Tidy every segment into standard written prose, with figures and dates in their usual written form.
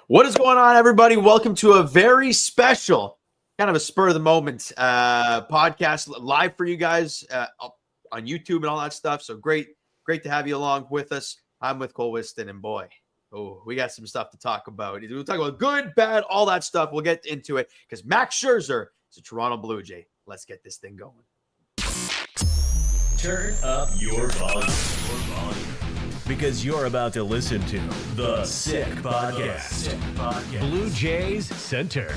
What is going on, everybody? Welcome to a very special, kind of a spur of the moment podcast live for you guys on YouTube and all that stuff. So great to have you along with us. I'm with Cole Whiston, and boy, we got some stuff to talk about. We'll talk about good, bad, all that stuff. We'll get into it because Max Scherzer is a Toronto Blue Jay. Let's get this thing going. Turn up your volume. Because you're about to listen to The Sick Podcast. Blue Jays Center.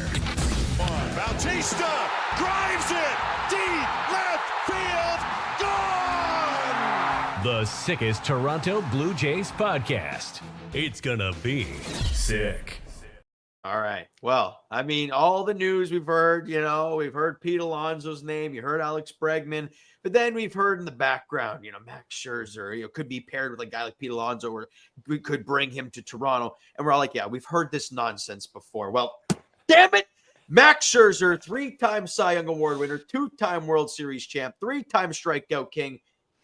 Bautista drives it deep left field. Gone! The sickest Toronto Blue Jays podcast. It's gonna be sick. All right. Well, I mean, all the news we've heard, we've heard Pete Alonso's name. You heard Alex Bregman. But then we've heard in the background, Max Scherzer, could be paired with a guy like Pete Alonso, or we could bring him to Toronto. And we're all like, yeah, we've heard this nonsense before. Well, damn it. Max Scherzer, 3-time Cy Young Award winner, 2-time World Series champ, 3-time strikeout king,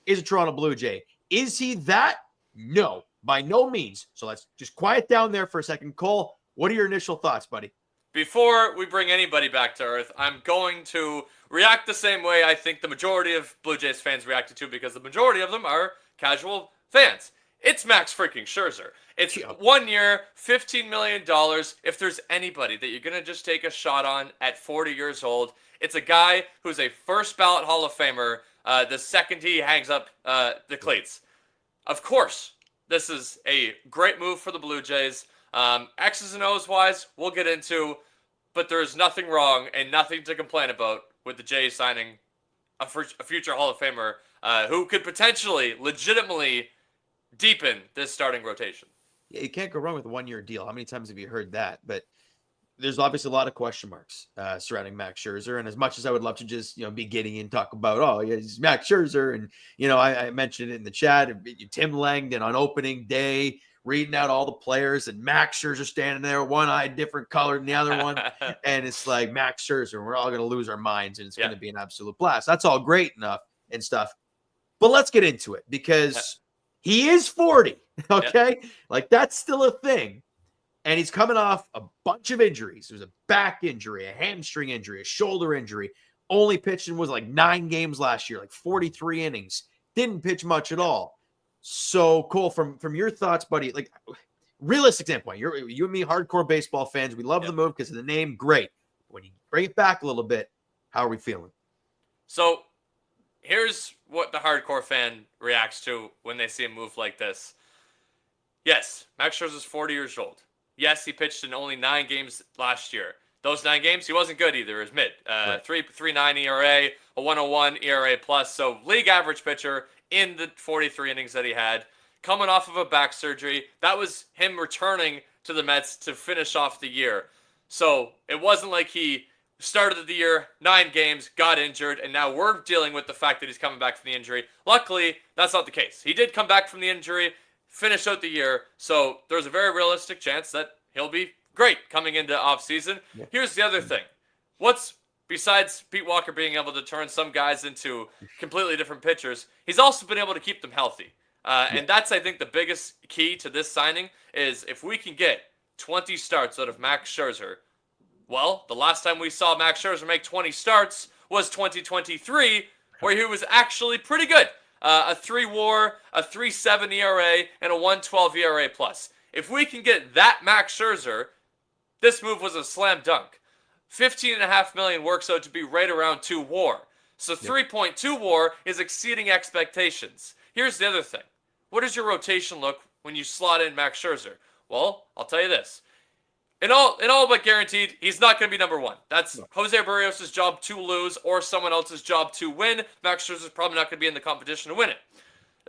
is a Toronto Blue Jay. Is he that? No, by no means. So let's just quiet down there for a second. Cole, what are your initial thoughts, buddy? Before we bring anybody back to earth, I'm going to react the same way I think the majority of Blue Jays fans reacted to, because the majority of them are casual fans. It's Max freaking Scherzer. It's 1 year, $15 million. If there's anybody that you're going to just take a shot on at 40 years old, it's a guy who's a first ballot Hall of Famer the second he hangs up the cleats. Of course, this is a great move for the Blue Jays. X's and O's wise, we'll get into, but there is nothing wrong and nothing to complain about with the Jays signing a future Hall of Famer who could potentially, legitimately deepen this starting rotation. Yeah, you can't go wrong with a 1-year deal. How many times have you heard that? But there's obviously a lot of question marks surrounding Max Scherzer. And as much as I would love to just, be giddy and talk about, he's Max Scherzer. And, I mentioned it in the chat, Tim Langdon on opening day, reading out all the players, and Max Scherzer standing there, one eye different color than the other one. And it's like Max Scherzer, we're all going to lose our minds, and it's going to be an absolute blast. That's all great enough and stuff. But let's get into it, because he is 40. Okay. Like, that's still a thing. And he's coming off a bunch of injuries. There's a back injury, a hamstring injury, a shoulder injury. Only pitching was like 9 games last year, like 43 innings. Didn't pitch much at all. So, Cole, from your thoughts, buddy, like, realistic standpoint, you and me, hardcore baseball fans, we love the move because of the name, great. When you bring it back a little bit, how are we feeling? So, here's what the hardcore fan reacts to when they see a move like this. Yes, Max Scherzer's 40 years old. Yes, he pitched in only 9 games last year. Those 9 games, he wasn't good either. He was mid. 3.39 ERA, a 101 ERA plus. So, league average pitcher in the 43 innings that he had, coming off of a back surgery. That was him returning to the Mets to finish off the year. So it wasn't like he started the year, 9 games, got injured, and now we're dealing with the fact that he's coming back from the injury. Luckily, that's not the case. He did come back from the injury, finish out the year, so there's a very realistic chance that he'll be great coming into offseason. Yeah. Here's the other thing. Besides Pete Walker being able to turn some guys into completely different pitchers, he's also been able to keep them healthy. And that's, I think, the biggest key to this signing is if we can get 20 starts out of Max Scherzer. Well, the last time we saw Max Scherzer make 20 starts was 2023, where he was actually pretty good. A 3 WAR, a 3.7 ERA, and a 1.12 ERA plus. If we can get that Max Scherzer, this move was a slam dunk. $15.5 million works out to be right around 2 WAR. So 3.2 WAR is exceeding expectations. Here's the other thing. What does your rotation look when you slot in Max Scherzer? Well, I'll tell you this. In all but guaranteed, he's not going to be number 1. That's Jose Barrios' job to lose or someone else's job to win. Max Scherzer's probably not going to be in the competition to win it.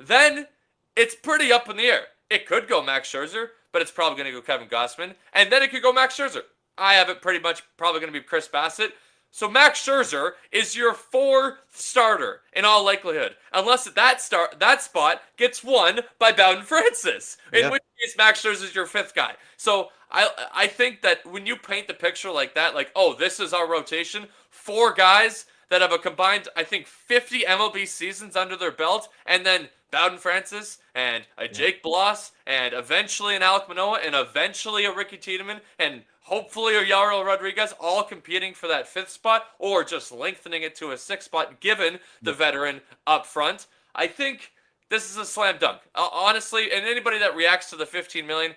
Then it's pretty up in the air. It could go Max Scherzer, but it's probably going to go Kevin Gausman. And then it could go Max Scherzer. I have it pretty much probably going to be Chris Bassett. So Max Scherzer is your 4th starter in all likelihood, unless that spot gets won by Bowden Francis, in which case Max Scherzer is your 5th guy. So I think that when you paint the picture like that, like, oh, this is our rotation, 4 guys that have a combined, I think, 50 MLB seasons under their belt, and then Bowden Francis and a Jake Bloss and eventually an Alek Manoah and eventually a Ricky Tiedemann and hopefully a Yariel Rodriguez, all competing for that 5th spot or just lengthening it to a 6th spot given the veteran up front. I think this is a slam dunk. Honestly, and anybody that reacts to the $15 million,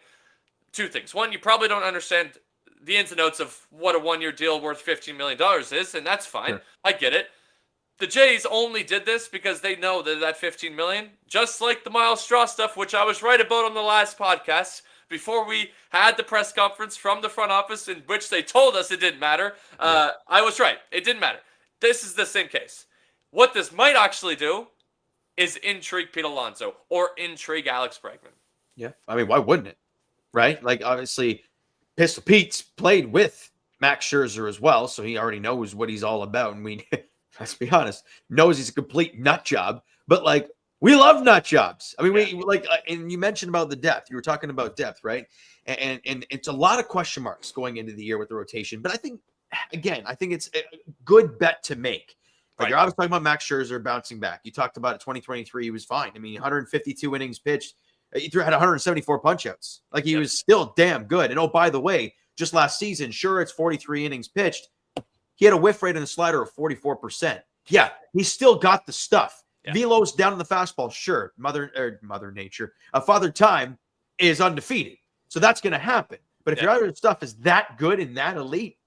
2 things. One, you probably don't understand the ins and outs of what a 1-year deal worth $15 million is, and that's fine. Sure. I get it. The Jays only did this because they know that $15 million, just like the Miles Straw stuff, which I was right about on the last podcast, before we had the press conference from the front office in which they told us it didn't matter. I was right. It didn't matter. This is the same case. What this might actually do is intrigue Pete Alonso or intrigue Alex Bregman. Yeah. I mean, why wouldn't it? Right? Like, obviously, Pistol Pete's played with Max Scherzer as well, so he already knows what he's all about. And we, let's be honest, knows he's a complete nut job. But, like, we love nut jobs. I mean, we like, and you mentioned about the depth. You were talking about depth, right? And it's a lot of question marks going into the year with the rotation. But I think, again, it's a good bet to make. Like, you're obviously talking about Max Scherzer bouncing back. You talked about it, 2023, he was fine. I mean, 152 innings pitched. He had 174 punch-outs. Like, he was still damn good. And, oh, by the way, just last season, sure, it's 43 innings pitched. He had a whiff rate and a slider of 44%. Yeah, he still got the stuff. Yeah. Velo's down in the fastball, sure. Mother Nature. Father Time is undefeated. So that's going to happen. But if your other stuff is that good and that elite,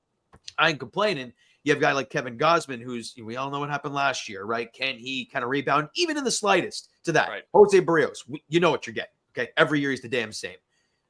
I ain't complaining. You have a guy like Kevin Gausman, who's, we all know what happened last year, right? Can he kind of rebound, even in the slightest, to that? Right. Jose Barrios, you know what you're getting, okay? Every year he's the damn same.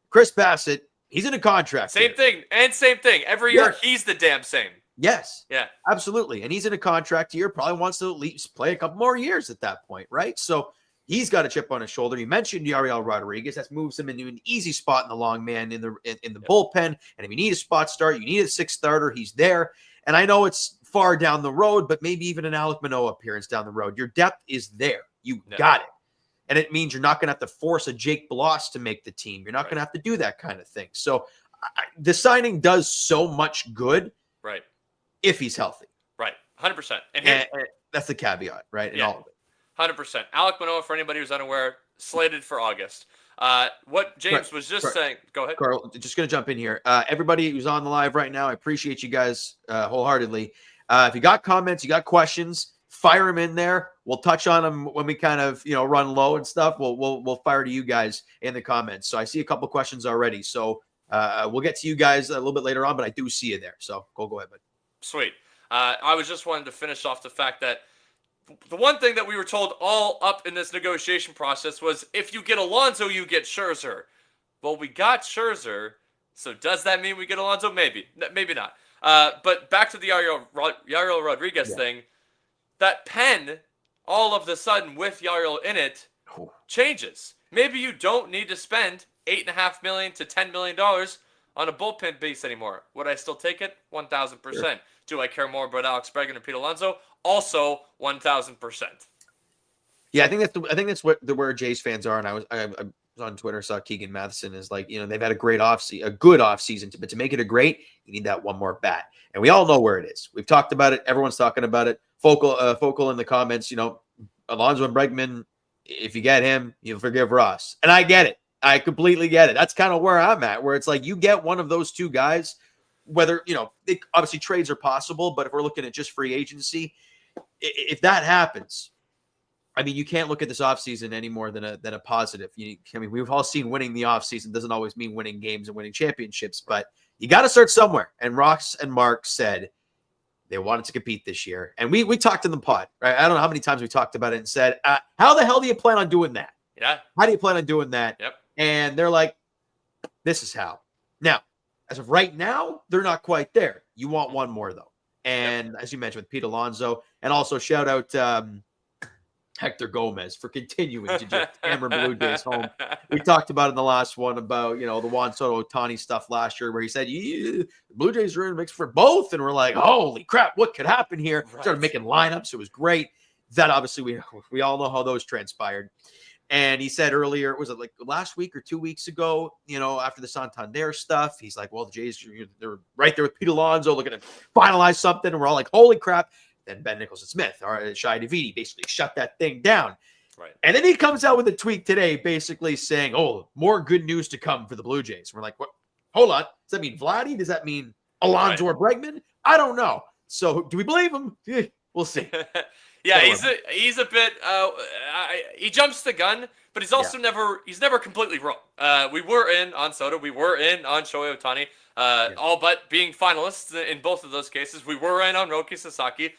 Chris Bassett, he's in a contract. Same thing. Every year he's the damn same. Yes. Yeah. Absolutely. And he's in a contract year, probably wants to at least play a couple more years at that point, right? So he's got a chip on his shoulder. You mentioned Yariel Rodriguez. That moves him into an easy spot in the long man in the bullpen. And if you need a spot start, you need a 6th starter, he's there. And I know it's far down the road, but maybe even an Alek Manoah appearance down the road. Your depth is there. You got it. And it means you're not going to have to force a Jake Bloss to make the team. You're not going to have to do that kind of thing. So the signing does so much good. Right. If he's healthy. Right. 100%. And that's the caveat, right? In all of it. 100%. Alek Manoah, for anybody who's unaware, slated for August. What James was just saying, go ahead. Carl, just going to jump in here. Everybody who's on the live right now, I appreciate you guys wholeheartedly. If you got comments, you got questions, fire them in there. We'll touch on them when we kind of, run low and stuff. We'll fire to you guys in the comments. So I see a couple questions already. So we'll get to you guys a little bit later on, but I do see you there. So go ahead, bud. Sweet. I was just wanting to finish off the fact that the one thing that we were told all up in this negotiation process was if you get Alonso, you get Scherzer. Well, we got Scherzer, so does that mean we get Alonso? Maybe not. But back to the Yariel Rodriguez thing, that pen, all of the sudden with Yariel in it, changes. Maybe you don't need to spend $8.5 million to $10 million on a bullpen base anymore. Would I still take it? 1,000%. Sure. Do I care more about Alex Bregman and Pete Alonso? Also 1,000%. Yeah, I think that's where Jays fans are. And I was on Twitter, saw Keegan Matheson is like, they've had a good offseason, but to make it a great, you need that one more bat. And we all know where it is. We've talked about it. Everyone's talking about it. Focal in the comments, Alonso and Bregman, if you get him, you'll forgive Ross. And I get it. I completely get it. That's kind of where I'm at, where it's like you get one of those two guys, whether, obviously trades are possible, but if we're looking at just free agency, if that happens, I mean, you can't look at this offseason any more than a positive. We've all seen winning the offseason doesn't always mean winning games and winning championships, but you got to start somewhere. And Ross and Mark said they wanted to compete this year. And we talked in the pod, right? I don't know how many times we talked about it and said, how the hell do you plan on doing that? Yeah. How do you plan on doing that? Yep. And they're like, this is how. Now, as of right now, they're not quite there. You want one more, though. And as you mentioned with Pete Alonso, and also shout out Hector Gomez for continuing to just hammer Blue Jays home. We talked about in the last one about, the Juan Soto Ohtani stuff last year where he said, the Blue Jays are in a mix for both. And we're like, holy crap, what could happen here? Right. Started making lineups. It was great. That obviously we all know how those transpired. And he said earlier, was it like last week or 2 weeks ago, after the Santander stuff, he's like, well, the Jays, they're right there with Pete Alonso looking to finalize something. And we're all like, holy crap. then Ben Nicholson-Smith or Shai Davidi basically shut that thing down. Right. And then he comes out with a tweet today basically saying, oh, more good news to come for the Blue Jays. We're like, what? Hold on. Does that mean Vladdy? Does that mean Alonso or Bregman? I don't know. So do we believe him? We'll see. Yeah, he's a bit he jumps the gun, but he's also never completely wrong. We were in on Soto, we were in on Shohei Ohtani, all but being finalists in both of those cases. We were in on Roki Sasaki.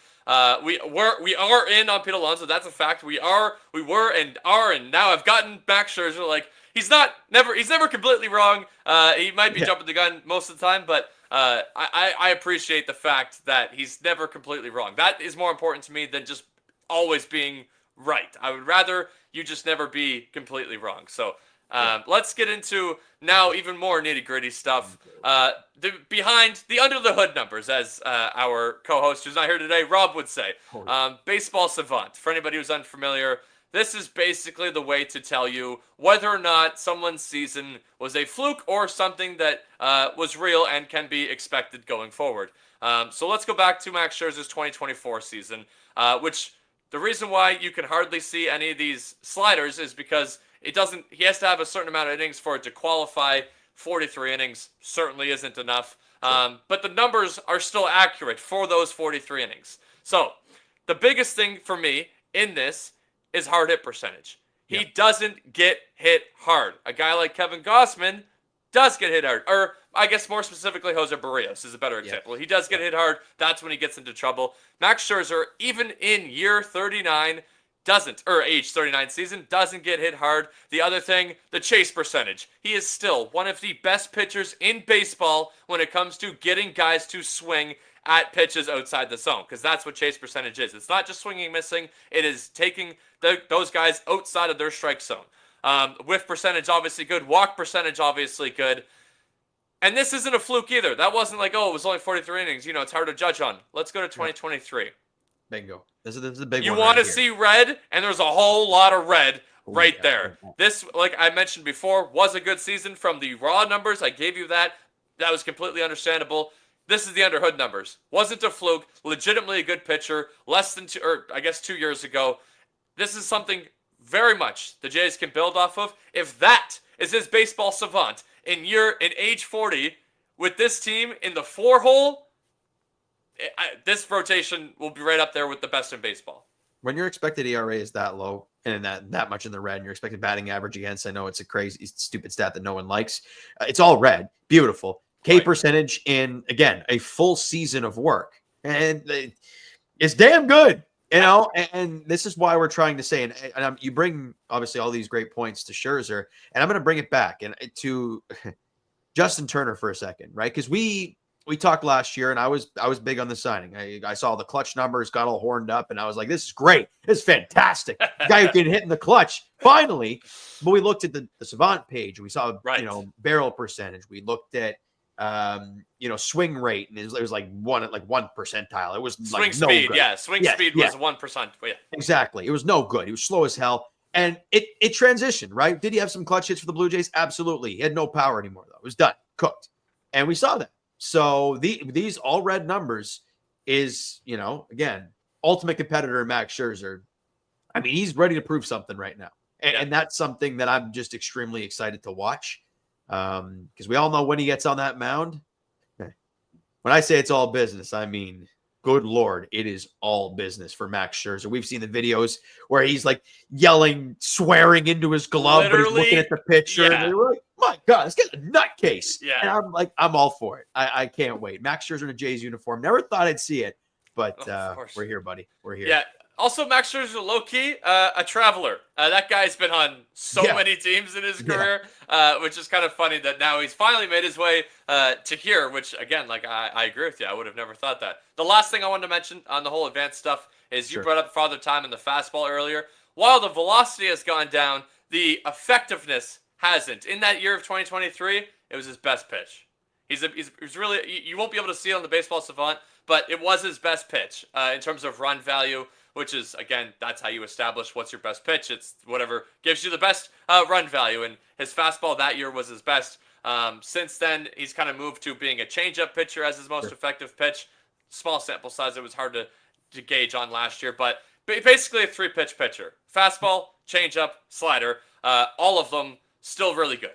We are in on Pete Alonso. That's a fact. We were and are, and now I've gotten Max Scherzer. Like he's never completely wrong. He might be jumping the gun most of the time, but I appreciate the fact that he's never completely wrong. That is more important to me than just always being right. I would rather you just never be completely wrong. So let's get into now even more nitty-gritty stuff. Behind the under the hood numbers, as our co-host who's not here today, Rob would say. Baseball savant. For anybody who's unfamiliar, this is basically the way to tell you whether or not someone's season was a fluke or something that was real and can be expected going forward. So let's go back to Max Scherzer's 2024 season, which the reason why you can hardly see any of these sliders is because he has to have a certain amount of innings for it to qualify. 43 innings certainly isn't enough. But the numbers are still accurate for those 43 innings. So the biggest thing for me in this is hard hit percentage. He doesn't get hit hard. A guy like Kevin Gausman does get hit hard. Or I guess more specifically, Jose Barrios is a better example. He does get hit hard. That's when he gets into trouble. Max Scherzer, even in year 39, age 39 season, doesn't get hit hard. The other thing, the chase percentage. He is still one of the best pitchers in baseball when it comes to getting guys to swing at pitches outside the zone, because that's what chase percentage is. It's not just swinging and missing. It is taking those guys outside of their strike zone. Whiff percentage, obviously good. Walk percentage, obviously good. And this isn't a fluke either. That wasn't like, it was only 43 innings. It's hard to judge on. Let's go to 2023. Bingo. This is a big one. You want to see red, and there's a whole lot of red there. This, like I mentioned before, was a good season from the raw numbers. I gave you that. That was completely understandable. This is the underhood numbers. Wasn't a fluke. Legitimately a good pitcher. Less than 2 years ago. This is something very much the Jays can build off of. If that is his baseball savant in age 40 with this team in the 4-hole, this rotation will be right up there with the best in baseball. When your expected ERA is that low and that much in the red, and your expected batting average against, I know it's a crazy, stupid stat that no one likes. It's all red. Beautiful. K percentage in, again, a full season of work. And it's damn good, and this is why we're trying to say, and you bring, obviously, all these great points to Scherzer, and I'm going to bring it back and to Justin Turner for a second, right? Because we talked last year, and I was big on the signing. I saw the clutch numbers, got all horned up, and I was like, this is great. This is fantastic. Guy who can hit in the clutch, finally. But we looked at the Savant page. We saw, barrel percentage. We looked at, swing rate, and it was like one percentile. It was swing like speed. no Yeah, swing speed was 1%. Yeah. Exactly. It was no good. He was slow as hell. And it transitioned, right? Did he have some clutch hits for the Blue Jays? Absolutely. He had no power anymore, though. It was done. Cooked. And we saw that. So these all red numbers is, again, ultimate competitor Max Scherzer. I mean, he's ready to prove something right now. And that's something that I'm just extremely excited to watch. Because we all know when he gets on that mound, when I say it's all business, I mean, good Lord, it is all business for Max Scherzer. We've seen the videos where he's like yelling, swearing into his glove, but he's looking at the pitcher. Yeah. And you're like, my God, this guy's a nutcase. Yeah. And I'm like, I'm all for it. I can't wait. Max Scherzer in a Jays uniform. Never thought I'd see it, but we're here, buddy. We're here. Yeah. Also, Max Scherzer, low-key, a traveler. That guy's been on so many teams in his career, which is kind of funny that now he's finally made his way to here, which, again, I agree with you. I would have never thought that. The last thing I wanted to mention on the whole advanced stuff is you brought up Father Time in the fastball earlier. While the velocity has gone down, the effectiveness hasn't. In that year of 2023, it was his best pitch. He's really, you won't be able to see it on the Baseball Savant, but it was his best pitch in terms of run value, which is, again, that's how you establish what's your best pitch. It's whatever gives you the best run value, and his fastball that year was his best. Since then, he's kind of moved to being a changeup pitcher as his most effective pitch. Small sample size, it was hard to to gauge on last year, but basically a 3-pitch pitcher. Fastball, changeup, slider, all of them still really good.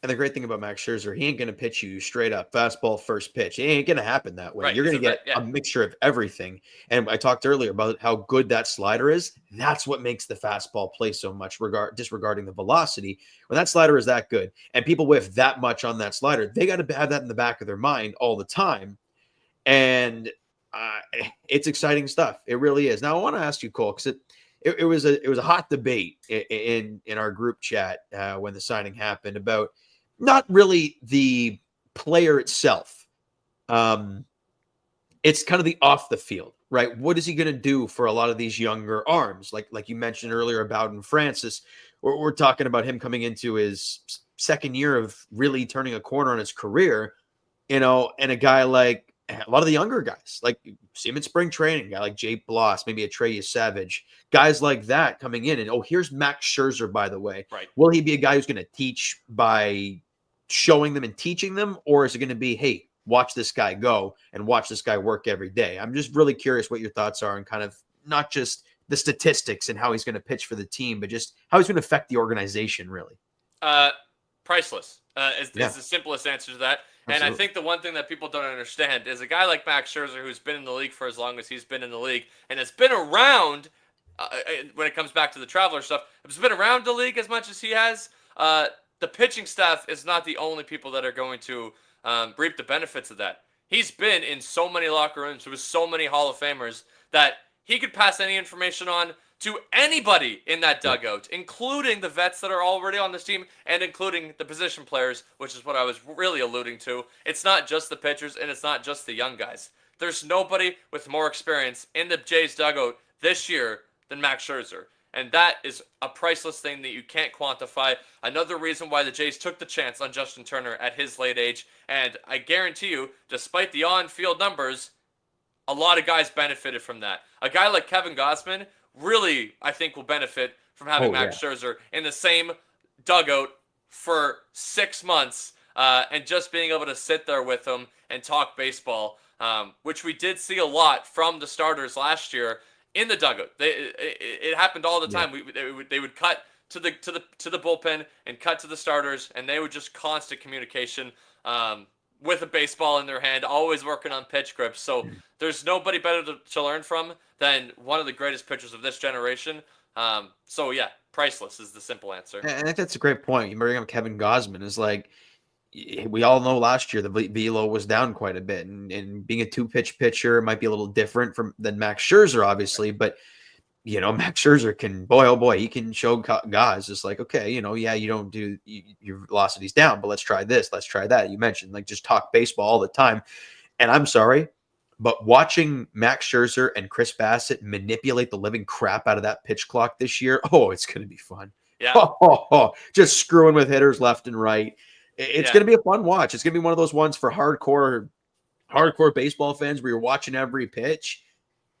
And the great thing about Max Scherzer, he ain't going to pitch you straight up fastball first pitch. It ain't going to happen that way. Right, You're going to get a mixture of everything. And I talked earlier about how good that slider is. That's what makes the fastball play so much, disregarding the velocity. When that slider is that good and people whiff that much on that slider, they got to have that in the back of their mind all the time. And it's exciting stuff. It really is. Now, I want to ask you, Cole, because it was a hot debate in our group chat when the signing happened about not really the player itself. It's kind of the off the field, right? What is he going to do for a lot of these younger arms? Like you mentioned earlier about in Francis, we're talking about him coming into his second year of really turning a corner on his career, and a guy like a lot of the younger guys, like you see him in spring training, a guy like Jay Bloss, maybe a Trey Savage, guys like that coming in. And here's Max Scherzer, by the way. Right. Will he be a guy who's going to teach by showing them and teaching them, or is it going to be, hey, watch this guy go and watch this guy work every day? I'm just really curious what your thoughts are on kind of not just the statistics and how he's going to pitch for the team, but just how he's going to affect the organization, really. Priceless is the simplest answer to that. And Absolutely. I think the one thing that people don't understand is a guy like Max Scherzer, who's been in the league for as long as he's been in the league and has been around when it comes back to the Traveler stuff, has been around the league as much as he has. The pitching staff is not the only people that are going to reap the benefits of that. He's been in so many locker rooms with so many Hall of Famers that he could pass any information on to anybody in that dugout, including the vets that are already on this team and including the position players, which is what I was really alluding to. It's not just the pitchers and it's not just the young guys. There's nobody with more experience in the Jays dugout this year than Max Scherzer. And that is a priceless thing that you can't quantify. Another reason why the Jays took the chance on Justin Turner at his late age. And I guarantee you, despite the on-field numbers, a lot of guys benefited from that. A guy like Kevin Gausman really, I think, will benefit from having Max Scherzer in the same dugout for 6 months and just being able to sit there with him and talk baseball, which we did see a lot from the starters last year in the dugout. It happened all the time. They would cut to the bullpen and cut to the starters, and they would just constant communication with a baseball in their hand, always working on pitch grips. So there's nobody better to learn from than one of the greatest pitchers of this generation. So yeah, priceless is the simple answer. And I think that's a great point. You bring up Kevin Gausman is like, we all know last year the velo was down quite a bit, and being a 2-pitch pitcher might be a little different than Max Scherzer, obviously, but Max Scherzer can, boy, oh boy, he can show guys just like, okay, you don't do your velocity's down, but let's try this, let's try that. You mentioned like just talk baseball all the time. And I'm sorry, but watching Max Scherzer and Chris Bassett manipulate the living crap out of that pitch clock this year, it's going to be fun. Yeah. Just screwing with hitters left and right. It's going to be a fun watch. It's going to be one of those ones for hardcore baseball fans where you're watching every pitch.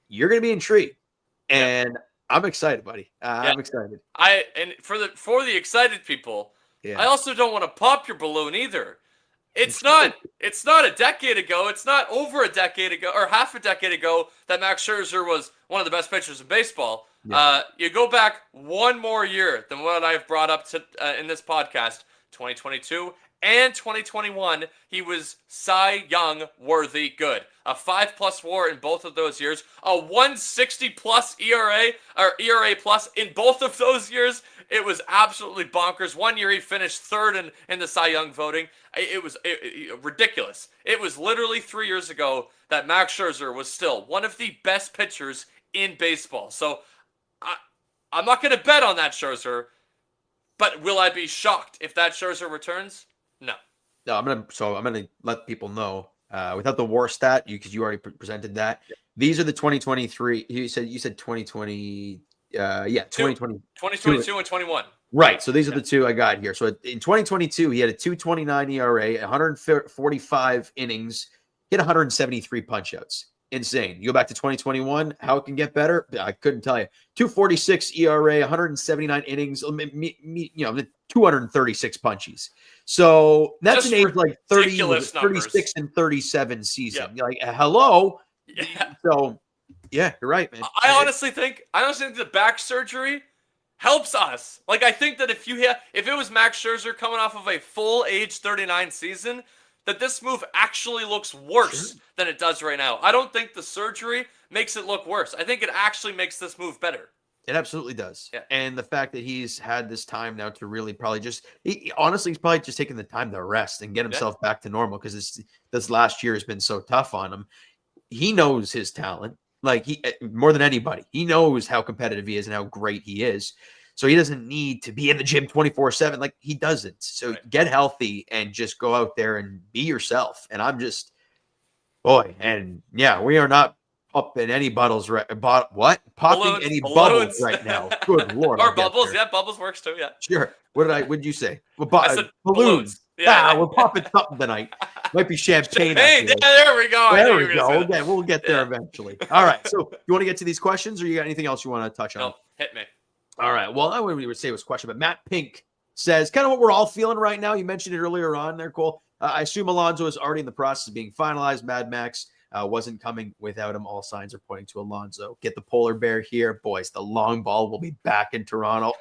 You're going to be intrigued. And I'm excited, buddy. I'm excited. And for the excited people, I also don't want to pop your balloon either. It's not a decade ago. It's not over a decade ago or half a decade ago that Max Scherzer was one of the best pitchers in baseball. Yeah. You go back one more year than what I've brought up to in this podcast, 2022 and 2021, he was Cy Young worthy good. A 5+ WAR in both of those years, a 160+ ERA or ERA plus in both of those years. It was absolutely bonkers. One year he finished third in the Cy Young voting. It was ridiculous. It was literally 3 years ago that Max Scherzer was still one of the best pitchers in baseball. So I'm not going to bet on that Scherzer, but will I be shocked if that Scherzer returns? No. I'm gonna let people know without the WAR stat, because you already presented that. Yeah. These are the 2023. You said 2020. 2022 and 21. Right. So these are the two I got here. So in 2022, he had a 2.29 ERA, 145 innings, hit 173 punchouts. Insane. You go back to 2021, how it can get better? I couldn't tell you. 2.46 ERA, 179 innings, 236 punchies. So that's an age like 36 and 37 season. Yep. You're like, hello. Yeah. So Yeah, you're right, man. I honestly think the back surgery helps us. Like, I think that if it was Max Scherzer coming off of a full age 39 season, that this move actually looks worse than it does right now. I don't think the surgery makes it look worse. I think it actually makes this move better. It absolutely does. Yeah. And the fact that he's had this time now to really probably honestly, he's probably just taking the time to rest and get himself back to normal, because this last year has been so tough on him. He knows his talent, like he more than anybody. He knows how competitive he is and how great he is. So he doesn't need to be in the gym 24/7. Like, he doesn't. So get healthy and just go out there and be yourself. And I'm just, boy, and yeah, we are not popping any bubbles popping any bubbles right now. Good Lord. Or bubbles. Yeah, bubbles works too. Yeah. Sure. What did you say? Well, I said balloons. Yeah, we're popping something tonight. Might be champagne. Hey, there we go. There we go. Okay, we'll get there eventually. All right. So you want to get to these questions, or you got anything else you want to touch on? No, hit me. All right. Well, I wouldn't even say it was a question, but Matt Pink says kind of what we're all feeling right now. You mentioned it earlier on there, Cole. I assume Alonso is already in the process of being finalized. Mad Max wasn't coming without him. All signs are pointing to Alonso. Get the polar bear here. Boys, the long ball will be back in Toronto.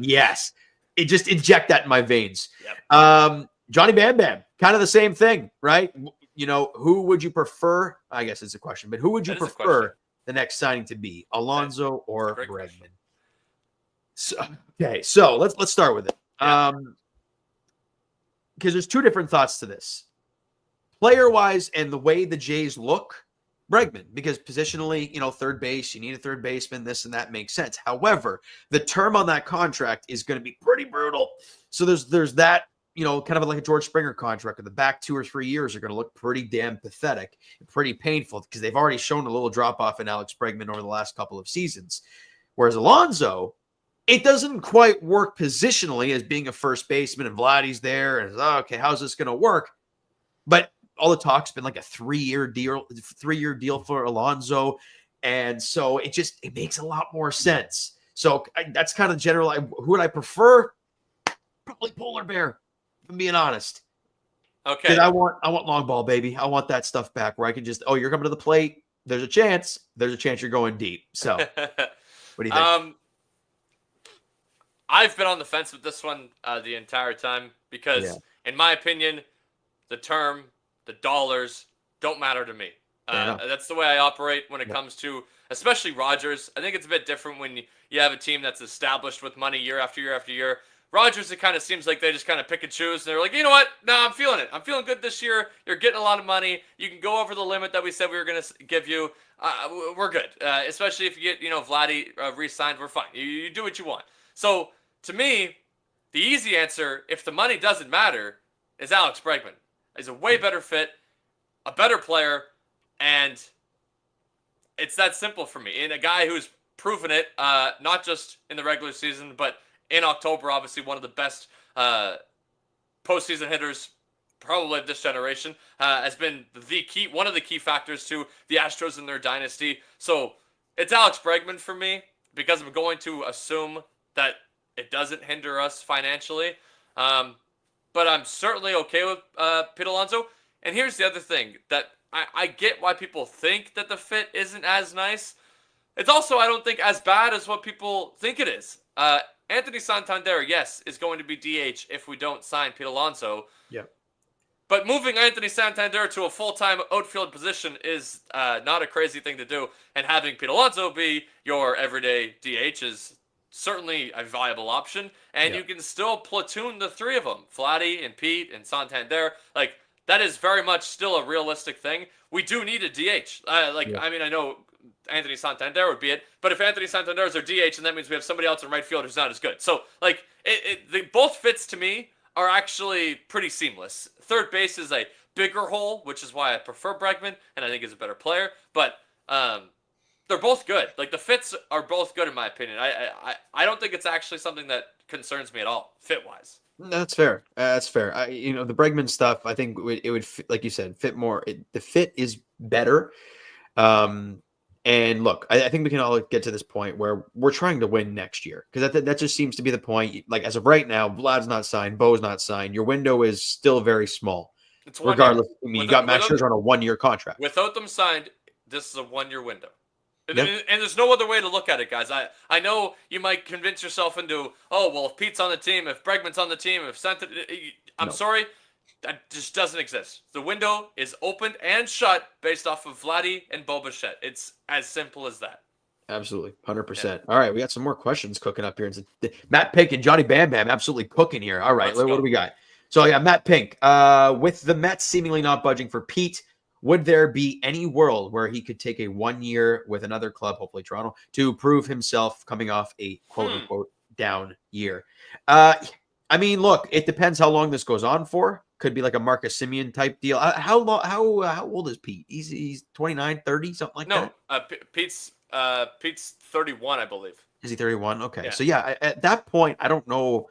Yes. It just inject that in my veins. Yep. Johnny Bam Bam, kind of the same thing, right? You know, who would you prefer? I guess it's a question, but who would you prefer the next signing to be, Alonso or Bregman? So let's start with it. Because there's two different thoughts to this. Player-wise and the way the Jays look, Bregman, because positionally, third base, you need a third baseman, this and that makes sense. However, the term on that contract is going to be pretty brutal. So there's that, kind of like a George Springer contract, where the back 2 or 3 years are going to look pretty damn pathetic, pretty painful, because they've already shown a little drop-off in Alex Bregman over the last couple of seasons. Whereas Alonso, it doesn't quite work positionally as being a first baseman, and Vladdy's there, and okay, how's this going to work? But all the talk's been like a 3-year deal for Alonso. And so it makes a lot more sense. So that's kind of general. Who would I prefer? Probably polar bear, if I'm being honest. Okay. Because I want long ball, baby. I want that stuff back where I can just, you're coming to the plate. There's a chance you're going deep. So what do you think? I've been on the fence with this one the entire time, because in my opinion, the term, the dollars don't matter to me. That's the way I operate when it comes to, especially Rogers. I think it's a bit different when you have a team that's established with money year after year after year. Rogers, it kind of seems like they just kind of pick and choose. And they're like, you know what? No, I'm feeling it. I'm feeling good this year. You're getting a lot of money. You can go over the limit that we said we were going to give you. We're good. Especially if you get, Vladdy re-signed, we're fine. You do what you want. So to me, the easy answer, if the money doesn't matter, is Alex Bregman. He's a way better fit, a better player, and it's that simple for me. And a guy who's proven it, not just in the regular season, but in October, obviously one of the best postseason hitters probably of this generation, has been one of the key factors to the Astros in their dynasty. So it's Alex Bregman for me, because I'm going to assume that it doesn't hinder us financially. But I'm certainly okay with Pete Alonso. And here's the other thing, that I get why people think that the fit isn't as nice. It's also, I don't think, as bad as what people think it is. Anthony Santander, yes, is going to be DH if we don't sign Pete Alonso. Yep. But moving Anthony Santander to a full-time outfield position is not a crazy thing to do. And having Pete Alonso be your everyday DH is certainly a viable option. And you can still platoon the three of them, Vladdy and Pete and Santander. Like, that is very much still a realistic thing. We do need a DH. I mean, I know Anthony Santander would be it, but if Anthony Santander is our DH, then that means we have somebody else in right field who's not as good. So, like, both fits to me are actually pretty seamless. Third base is a bigger hole, which is why I prefer Bregman, and I think he's a better player. But they're both good. Like, the fits are both good in my opinion. I don't think it's actually something that concerns me at all, fit-wise. That's fair. That's fair. The Bregman stuff, I think it would like you said, fit more. The fit is better. And look, I think we can all get to this point where we're trying to win next year, because that just seems to be the point. Like, as of right now, Vlad's not signed, Bo's not signed. Your window is still very small. It's regardless. I mean, you got Max Scherzer on a 1-year contract. Without them signed, this is a 1-year window. Yep. And there's no other way to look at it, guys. I know you might convince yourself into, oh, well, if Pete's on the team, if Bregman's on the team, if Santa... I'm sorry, that just doesn't exist. The window is opened and shut based off of Vladdy and Bo Bichette. It's as simple as that. Absolutely, 100%. Yeah. All right, we got some more questions cooking up here. Matt Pink and Johnny Bam Bam absolutely cooking here. All right, what do we got? So, yeah, Matt Pink. With the Mets seemingly not budging for Pete, would there be any world where he could take a 1 year with another club, hopefully Toronto, to prove himself coming off a quote-unquote down year? I mean, look, it depends how long this goes on for. Could be like a Marcus Semien type deal. How old is Pete? He's 29, 30, something like that? No, Pete's 31, I believe. Is he 31? Okay. Yeah. So, yeah, at that point, I don't know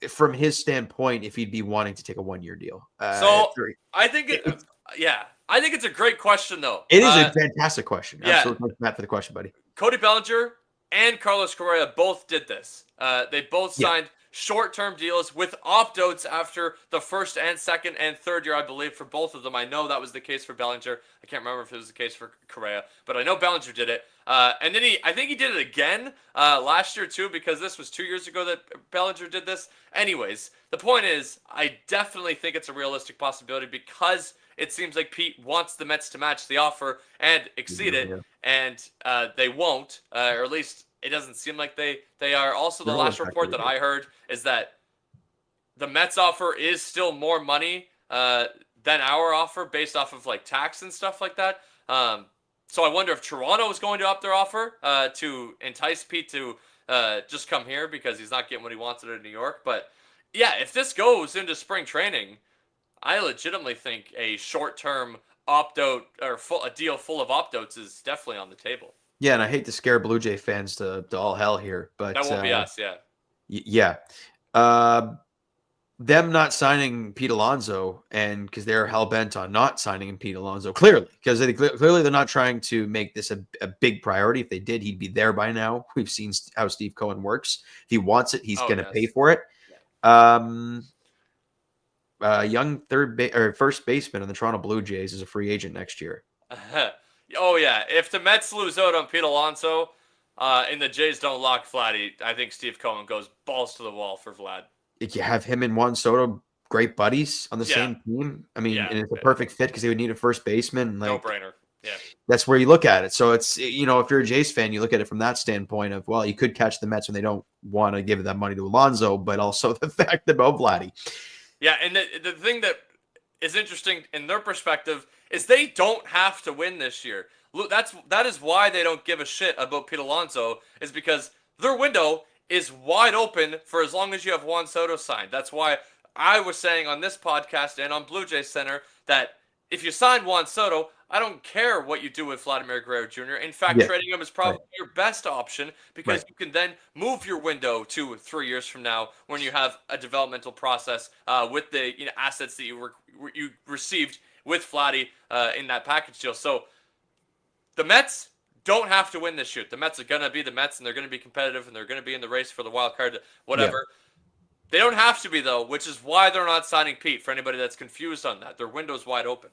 from his standpoint if he'd be wanting to take a 1 year deal. I think I think it's a great question, though. It is a fantastic question. Yeah. Absolutely. Thanks, Matt, for the question, buddy. Cody Bellinger and Carlos Correa both did this. They both signed short-term deals with opt-outs after the first and second and third year, I believe, for both of them. I know that was the case for Bellinger. I can't remember if it was the case for Correa, but I know Bellinger did it. And then I think he did it again last year too, because this was 2 years ago that Bellinger did this. Anyways, the point is, I definitely think it's a realistic possibility because it seems like Pete wants the Mets to match the offer and exceed it, and they won't, or at least it doesn't seem like they are. Also, the last report that I heard is that the Mets offer is still more money than our offer based off of like tax and stuff like that. So I wonder if Toronto is going to up their offer to entice Pete to just come here because he's not getting what he wanted in New York. But yeah, if this goes into spring training, I legitimately think a short-term opt-out or a deal full of opt-outs is definitely on the table. Yeah, and I hate to scare Blue Jay fans to all hell here, but that won't be us, yeah. Yeah. Them not signing Pete Alonso, and because they're hell-bent on not signing Pete Alonso, clearly, because clearly they're not trying to make this a big priority. If they did, he'd be there by now. We've seen how Steve Cohen works. If he wants it, he's going to pay for it. Young first baseman in the Toronto Blue Jays is a free agent next year. Oh, yeah. If the Mets lose out on Pete Alonso and the Jays don't lock Vladdy, I think Steve Cohen goes balls to the wall for Vlad. If you have him and Juan Soto, great buddies on the same team, I mean, and it's a perfect fit because they would need a first baseman. Like, no-brainer. Yeah. That's where you look at it. So it's, if you're a Jays fan, you look at it from that standpoint of, well, you could catch the Mets when they don't want to give that money to Alonso, but also the fact about Vladdy. Yeah, and the thing that is interesting in their perspective is they don't have to win this year. That is why they don't give a shit about Pete Alonso, is because their window is wide open for as long as you have Juan Soto signed. That's why I was saying on this podcast and on Blue Jay Center that if you sign Juan Soto, I don't care what you do with Vladimir Guerrero Jr. In fact, trading him is probably your best option because you can then move your window 2 or 3 years from now when you have a developmental process with the assets that you received with Vladdy in that package deal. So the Mets don't have to win this year. The Mets are going to be the Mets, and they're going to be competitive, and they're going to be in the race for the wild card, whatever. Yeah. They don't have to be, though, which is why they're not signing Pete, for anybody that's confused on that. Their window's wide open.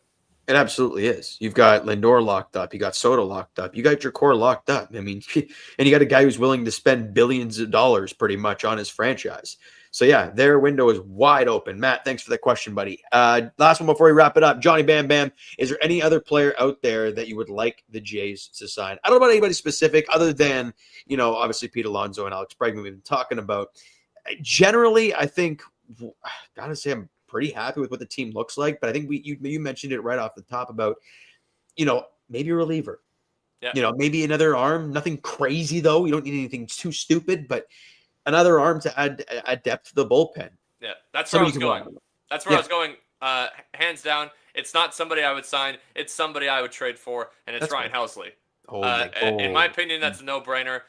It absolutely is. You've got Lindor locked up. You got Soto locked up. You got your core locked up. I mean, and you got a guy who's willing to spend billions of dollars pretty much on his franchise. So, yeah, their window is wide open. Matt, thanks for that question, buddy. Last one before we wrap it up. Johnny Bam Bam, is there any other player out there that you would like the Jays to sign? I don't know about anybody specific other than, obviously Pete Alonso and Alex Bregman we've been talking about. Generally, I think, gotta say, I'm pretty happy with what the team looks like, but I think you mentioned it right off the top about, maybe a reliever. Yeah. Maybe another arm. Nothing crazy, though. You don't need anything too stupid, but another arm to add depth to the bullpen. Yeah, that's where I was going. That's where I was going. Hands down, it's not somebody I would sign. It's somebody I would trade for, and it's Ryan Housley. In my opinion, that's a no-brainer.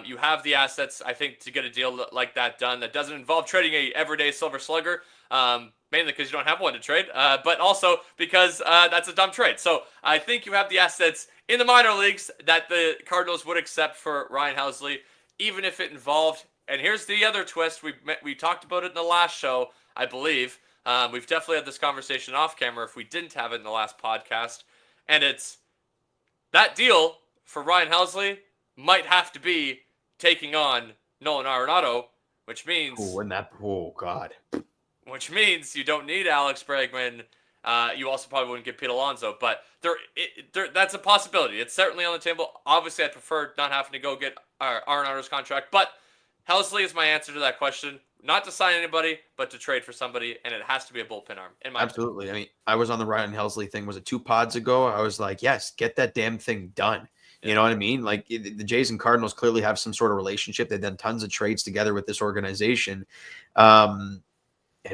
You have the assets, I think, to get a deal like that done. That doesn't involve trading a everyday silver slugger, mainly because you don't have one to trade, but also because that's a dumb trade. So I think you have the assets in the minor leagues that the Cardinals would accept for Ryan Housley, even if it involved. And here's the other twist. We talked about it in the last show, I believe. We've definitely had this conversation off camera if we didn't have it in the last podcast. And it's that deal for Ryan Helsley might have to be taking on Nolan Arenado, which means God. Which means you don't need Alex Bregman. You also probably wouldn't get Pete Alonso, but that's a possibility. It's certainly on the table. Obviously, I'd prefer not having to go get Arenado's contract, but Helsley is my answer to that question. Not to sign anybody, but to trade for somebody, and it has to be a bullpen arm. Absolutely. I mean, I was on the Ryan Helsley thing. Was it 2 pods ago? I was like, yes, get that damn thing done. You know what I mean? Like the Jays and Cardinals clearly have some sort of relationship. They've done tons of trades together with this organization. And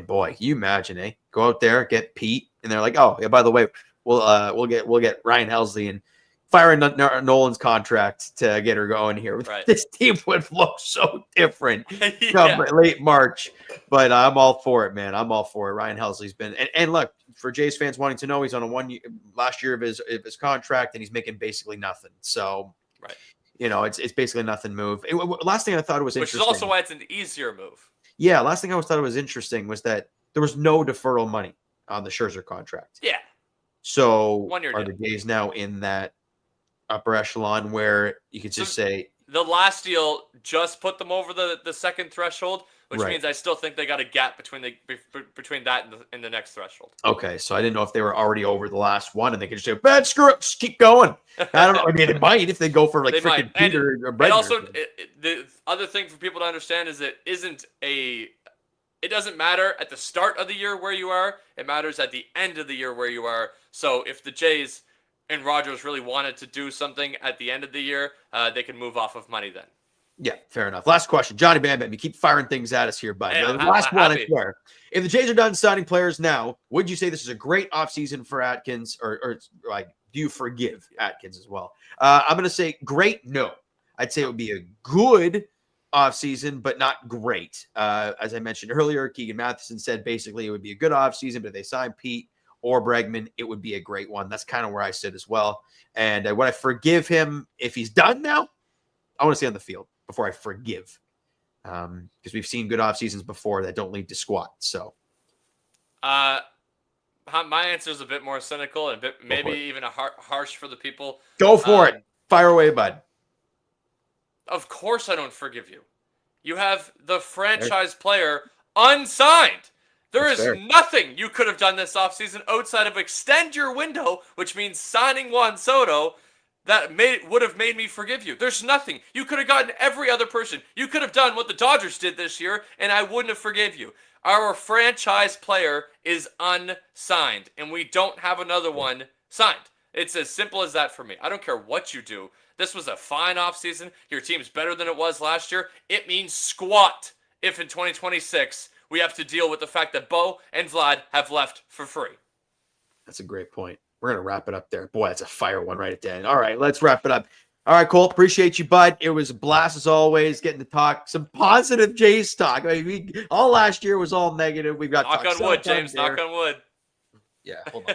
boy, you imagine, go out there, get Pete, and they're like, oh yeah, by the way, we'll get Ryan Helsley and fire Nolan's contract to get her going here. Right. This team would look so different come late March, but I'm all for it, man. I'm all for it. Ryan Helsley's been, and look, for Jays fans wanting to know, he's on a last year of his contract, and he's making basically nothing. So, right, it's basically nothing move. Last thing I thought was interesting, which is also why it's an easier move. Yeah, last thing I thought was interesting was that there was no deferral money on the Scherzer contract. Yeah. So are the Jays now in that upper echelon where you could just say the last deal just put them over the second threshold, which means I still think they got a gap between that and the next threshold. Okay, so I didn't know if they were already over the last one and they could just say, "Bad, screw it, just keep going." I don't know. I mean, it might if they go for like freaking Peter or Bregman. And also, the other thing for people to understand is it doesn't matter at the start of the year where you are. It matters at the end of the year where you are. So if the Jays and Rogers really wanted to do something at the end of the year, they can move off of money then. Yeah, fair enough. Last question. Johnny Bam Bam, you keep firing things at us here, bud. Hey, last one, I swear. If the Jays are done signing players now, would you say this is a great offseason for Atkins, or like, do you forgive Atkins as well? I'm going to say great, no. I'd say it would be a good offseason, but not great. As I mentioned earlier, Keegan Matheson said basically it would be a good offseason, but if they sign Pete or Bregman, it would be a great one. That's kind of where I sit as well. And would I forgive him if he's done now? I want to see on the field before I forgive, because we've seen good off seasons before that don't lead to squat. So, my answer is a bit more cynical and maybe even harsh for the people. Go for it. Fire away, bud. Of course, I don't forgive you. You have the franchise player unsigned. There is nothing you could have done this offseason outside of extend your window, which means signing Juan Soto, that would have made me forgive you. There's nothing. You could have gotten every other person. You could have done what the Dodgers did this year, and I wouldn't have forgive you. Our franchise player is unsigned, and we don't have another one signed. It's as simple as that for me. I don't care what you do. This was a fine offseason. Your team's better than it was last year. It means squat if in 2026 we have to deal with the fact that Bo and Vlad have left for free. That's a great point. We're going to wrap it up there. Boy, that's a fire one right at the end. All right, let's wrap it up. All right, Cole, appreciate you, bud. It was a blast as always, getting to talk some positive Jays talk. I mean, all last year was all negative. We've got knock on wood, James. Knock on wood. Yeah, hold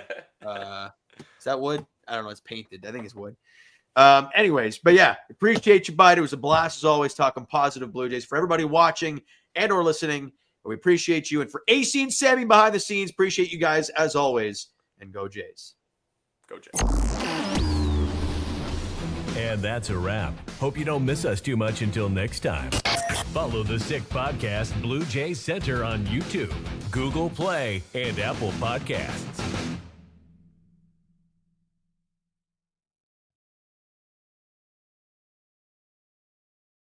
on. Is that wood? I don't know. It's painted. I think it's wood. Anyways, but yeah, appreciate you, bud. It was a blast as always, talking positive Blue Jays. For everybody watching and or listening, we appreciate you. And for AC and Sammy behind the scenes, appreciate you guys as always. And go Jays. Go Jays. And that's a wrap. Hope you don't miss us too much until next time. Follow the Sick Podcast Blue Jays Center on YouTube, Google Play, and Apple Podcasts.